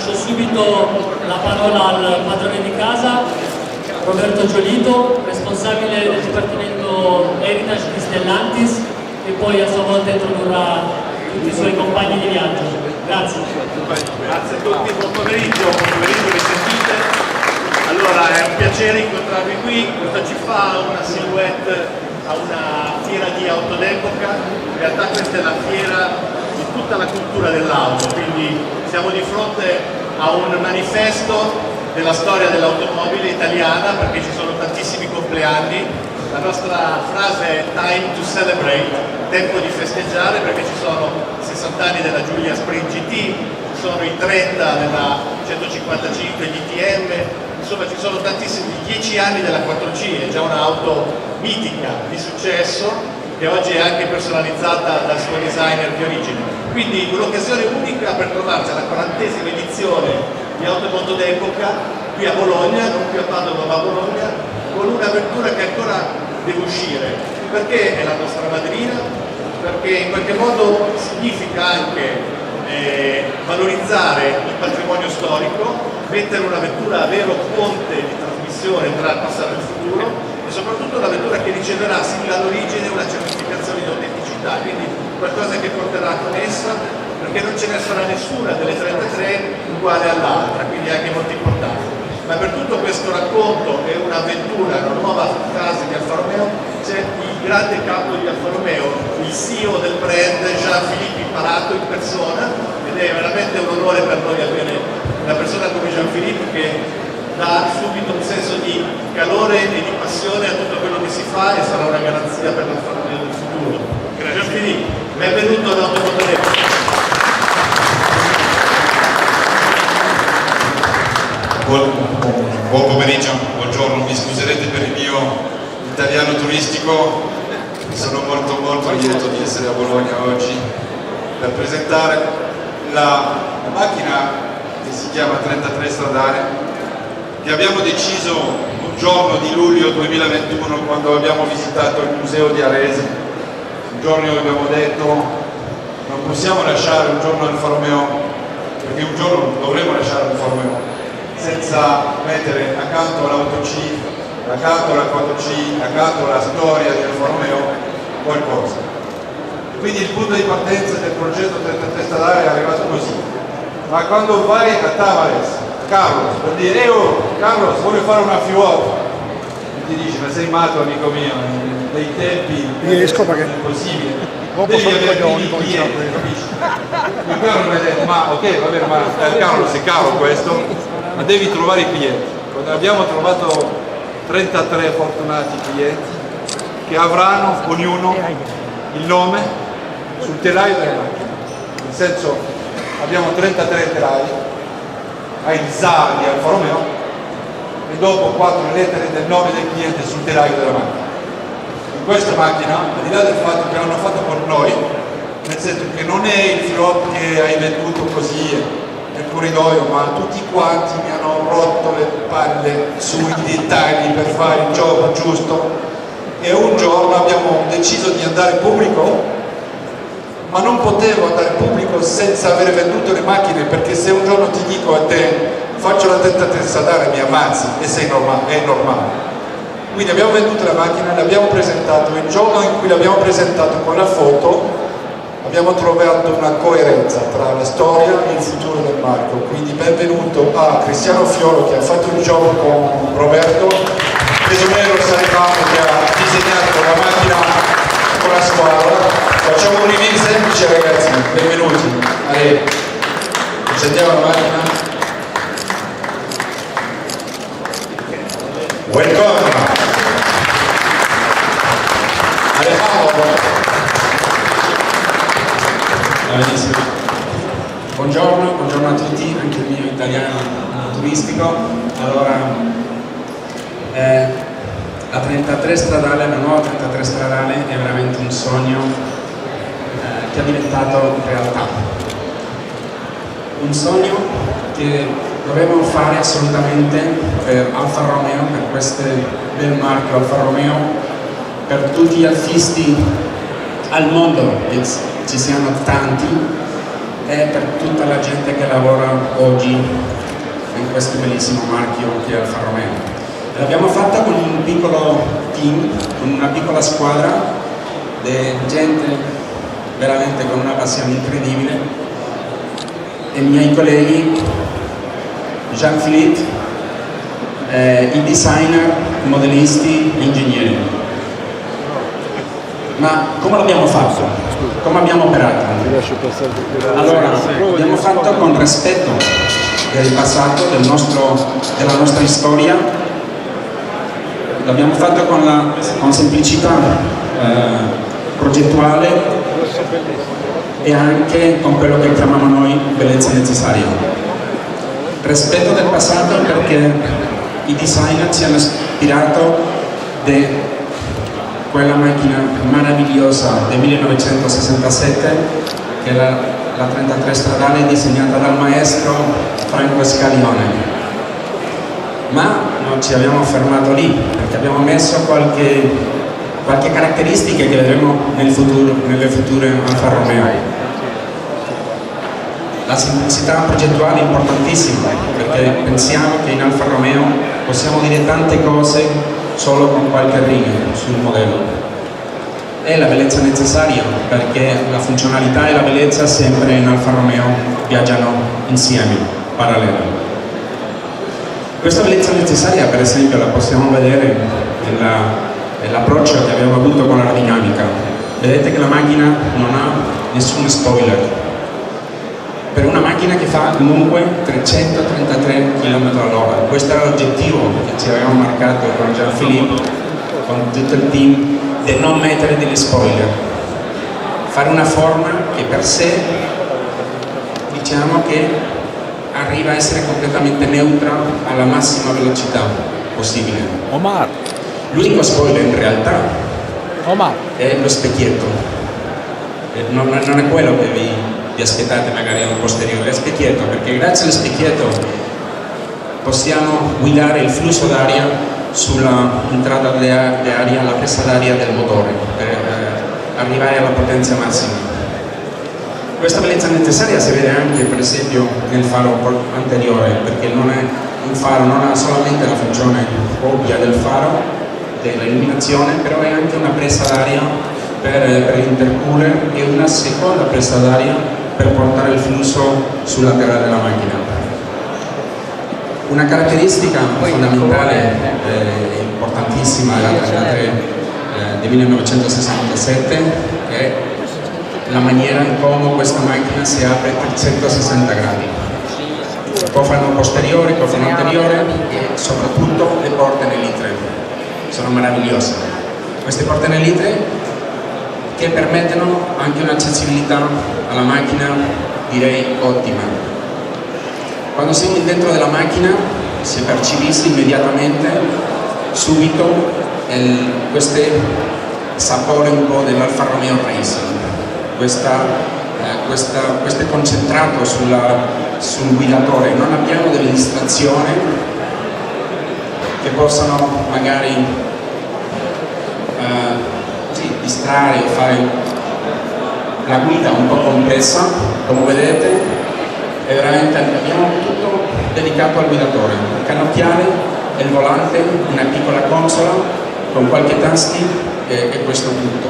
lascio subito la parola al padrone di casa, Roberto Giolito, responsabile del Dipartimento Heritage di Stellantis, che poi a sua volta introdurrà tutti i suoi compagni di viaggio. Grazie. Grazie a tutti, buon pomeriggio, mi sentite? Allora, è un piacere incontrarvi qui, questo ci fa una silhouette a una fiera di auto d'epoca. In realtà questa è la fiera di tutta la cultura dell'auto, quindi siamo di fronte a un manifesto della storia dell'automobile italiana, perché ci sono tantissimi compleanni. La nostra frase è time to celebrate, tempo di festeggiare, perché ci sono 60 anni della Giulia Sprint GT, sono i 30 della 155 GTM, insomma ci sono tantissimi, 10 anni della 4C, è già un'auto mitica, di successo, che oggi è anche personalizzata dal suo designer di origine. Quindi un'occasione unica per trovarci alla 40esima edizione di Automondo d'Epoca, qui a Bologna, non qui a Padova ma a Bologna, con un'avventura che ancora deve uscire. Perché è la nostra madrina? Perché in qualche modo significa anche valorizzare il patrimonio storico, mettere una vettura a vero ponte di trasmissione tra il passato e il futuro, e soprattutto una vettura che riceverà sin dall'origine una certificazione di autenticità, quindi qualcosa che porterà con essa, perché non ce ne sarà nessuna delle 33 uguale all'altra, quindi è anche molto importante. Ma per tutto questo racconto è un'avventura, una nuova fase di Alfa Romeo, c'è il grande capo di Alfa Romeo, il CEO del brand Jean-Philippe Imparato in persona, ed è veramente un onore per noi avere una persona come Jean-Philippe che dà subito un senso di calore e di passione a tutto quello che si fa e sarà una garanzia per l'Alfa Romeo del futuro. Jean-Philippe, benvenuto all'Automondo d'Epoca. Buon pomeriggio, buongiorno, mi scuserete per il mio italiano turistico, sono molto lieto di essere a Bologna oggi per presentare la macchina che si chiama 33 Stradale, che abbiamo deciso un giorno di luglio 2021 quando abbiamo visitato il museo di Arese. Un giorno abbiamo detto non possiamo lasciare un giorno Alfa Romeo, perché un giorno dovremo lasciare Alfa Romeo senza mettere accanto all'auto C, accanto alla 4C, accanto alla storia di Alfa Romeo qualcosa. Quindi il punto di partenza del progetto 33 Stradale è arrivato così. Ma quando vai a Tavares, Carlos, per dire Carlos, voglio fare una Fiat, e ti dice ma sei matto amico mio, dei tempi riesco perché è impossibile. dopo Devi sono avere coglioni, i poi clienti, c'è. capisci? E Carlo mi ha detto ma ok va bene, ma Carlos è caro questo, ma devi trovare i clienti. Quando abbiamo trovato 33 fortunati clienti che avranno ognuno il nome sul telaio della macchina, nel senso abbiamo 33 telai, hai il ZAR di Alfa Romeo e dopo 4 lettere del nome del cliente sul telaio della macchina. In questa macchina, al di là del fatto che l'hanno fatto con noi, nel senso che non è il Fiat che hai venduto così nel corridoio, ma tutti quanti mi hanno rotto le palle sui dettagli per fare il gioco giusto, e un giorno abbiamo deciso di andare in pubblico, ma non potevo andare in pubblico senza aver venduto le macchine, perché se un giorno ti dico a te faccio la tentativa stradale mi ammazzi e è normale. Quindi abbiamo venduto la macchina, l'abbiamo presentato, il giorno in cui l'abbiamo presentato con la foto abbiamo trovato una coerenza tra la storia e il futuro del marchio. Quindi benvenuto a Cristiano Fiolo che ha fatto il gioco con Roberto, Pesonero Salivano che ha disegnato la macchina con la squadra. Facciamo un review semplice ragazzi, benvenuti. Allora, accendiamo la macchina. Welcome. Alejandro. Benissimo. Buongiorno a tutti, anche il mio italiano turistico. Allora, la 33 stradale, la nuova 33 stradale è veramente un sogno che è diventato realtà. Un sogno che dovevamo fare assolutamente per Alfa Romeo, per questo bel marchio Alfa Romeo, per tutti gli alfisti al mondo, che ci siano tanti, e per tutta la gente che lavora oggi in questo bellissimo marchio che è Alfa Romeo. L'abbiamo fatta con un piccolo team, con una piccola squadra di gente veramente con una passione incredibile, e i miei colleghi Jean-Philippe, i designer, i modellisti e ingegneri. Ma come l'abbiamo fatto? Come abbiamo operato? Allora, l'abbiamo fatto con rispetto del passato, della nostra storia, l'abbiamo fatto con semplicità progettuale e anche con quello che chiamiamo noi bellezza necessaria. Rispetto del passato perché i designer ci hanno ispirato da quella macchina meravigliosa del 1967 che è la 33 stradale disegnata dal maestro Franco Scaglione. Ma non ci abbiamo fermato lì, perché abbiamo messo qualche caratteristica che vedremo nelle future Alfa Romeo. La semplicità progettuale è importantissima, perché pensiamo che in Alfa Romeo possiamo dire tante cose solo con qualche riga sul modello. È la bellezza necessaria, perché la funzionalità e la bellezza sempre in Alfa Romeo viaggiano insieme, parallelo. Questa bellezza necessaria, per esempio, la possiamo vedere nell'approccio che abbiamo avuto con l'aerodinamica. Vedete che la macchina non ha nessun spoiler. Per una macchina che fa comunque 333 km/h. Questo era l'obiettivo che ci avevamo marcato con Jean-Philippe, con tutto il team, di non mettere degli spoiler. Fare una forma che per sé, diciamo che arriva a essere completamente neutra alla massima velocità possibile. Omar. L'unico spoiler in realtà è lo specchietto. Non è quello che vi aspettate magari al posteriore, è lo specchietto, perché grazie allo specchietto possiamo guidare il flusso d'aria sulla entrata d'aria, la presa d'aria del motore per arrivare alla potenza massima. Questa bellezza necessaria si vede anche per esempio nel faro anteriore, perché un faro non ha solamente la funzione ovvia del faro, dell'illuminazione, però è anche una presa d'aria per l'intercooler e una seconda presa d'aria per portare il flusso sulla terra della macchina. Una caratteristica fondamentale e importantissima della 33 del 1967 è la maniera in come questa macchina si apre a 360 gradi. Cofano posteriore, cofano anteriore e soprattutto le porte nell'itre. Sono meravigliose. Queste porte nell'itre che permettono anche un'accessibilità alla macchina, direi, ottima. Quando siamo dentro della macchina si percepisce immediatamente, subito, questo sapore un po' dell'Alfa Romeo Racing. Questo è concentrato sul guidatore, non abbiamo delle distrazioni che possano magari distrarre o fare la guida un po' complessa. Come vedete è veramente, abbiamo tutto dedicato al guidatore, il canottiere e il volante, una piccola consola con qualche tasti e questo tutto.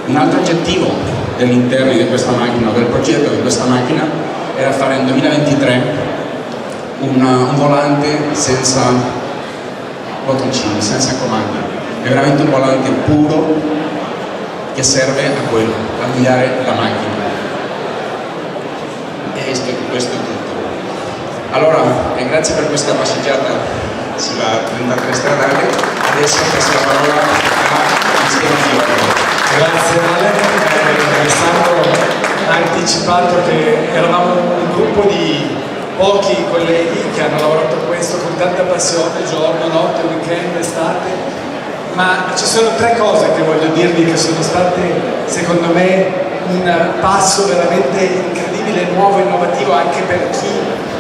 Un altro oggettivo dell'interno di questa macchina, del progetto di questa macchina, era fare nel 2023 un volante senza bottoncini, senza comandi. È veramente un volante puro che serve a quello, a guidare la macchina. E questo è tutto. Allora, grazie per questa passeggiata sulla 33 stradale. Adesso passo la parola a Cristiano Fiore. Grazie Ale, Alessandro ha anticipato che eravamo un gruppo di pochi colleghi che hanno lavorato questo con tanta passione, giorno, notte, weekend, estate, ma ci sono tre cose che voglio dirvi che sono state secondo me un passo veramente incredibile, nuovo, innovativo anche per chi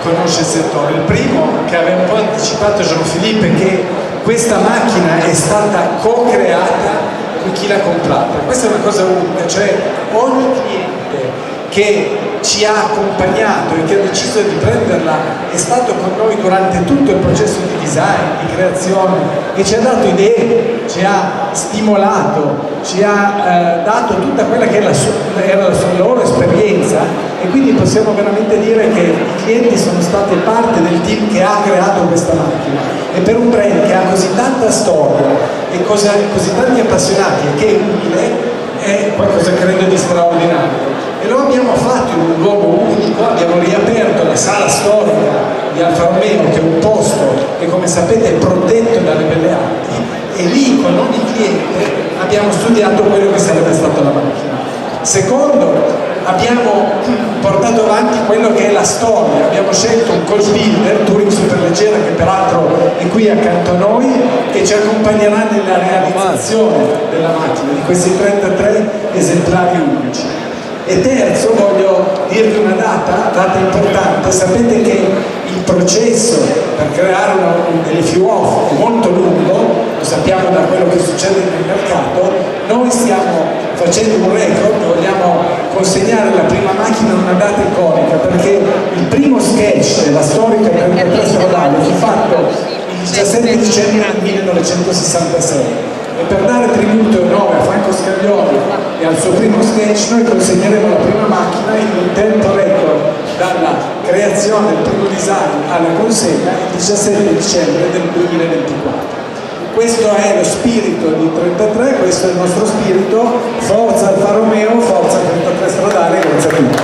conosce il settore. Il primo, che aveva un po' anticipato Jean-Philippe, è che questa macchina è stata co-creata con chi l'ha comprata. Questa è una cosa unica, cioè ogni cliente che ci ha accompagnato e che ha deciso di prenderla è stato con noi durante tutto il processo di design, di creazione, e ci ha dato idee, ci ha stimolato, ci ha dato tutta quella che era la loro esperienza, e quindi possiamo veramente dire che i clienti sono stati parte del team che ha creato questa macchina. E per un brand che ha così tanta storia e così tanti appassionati e che è umile, è qualcosa credo di straordinario. E lo abbiamo fatto in un luogo unico, abbiamo riaperto la sala storica di Alfa Romeo, che è un posto che, come sapete, è protetto dalle belle arti, e lì con ogni cliente abbiamo studiato quello che sarebbe stata la macchina. Secondo, abbiamo portato avanti quello che è la storia, abbiamo scelto un coach builder, Touring Superleggera, che peraltro è qui accanto a noi, che ci accompagnerà nella realizzazione della macchina, di questi 33 esemplari unici. E terzo, voglio dirvi una data importante. Sapete che il processo per creare un LFU-off è molto lungo, lo sappiamo da quello che succede nel mercato. Noi stiamo facendo un record, vogliamo consegnare la prima macchina in una data iconica, perché il primo sketch della storica 33 stradale fu fatto il 17 dicembre del 1966. E per dare tributo e onore a Franco Scaglioli e al suo primo sketch, noi consegneremo la prima macchina in un tempo record dalla creazione del primo design alla consegna il 17 dicembre del 2024. Questo è lo spirito di 33, questo è il nostro spirito. Forza Alfa Romeo, forza 33 stradale, grazie a tutti.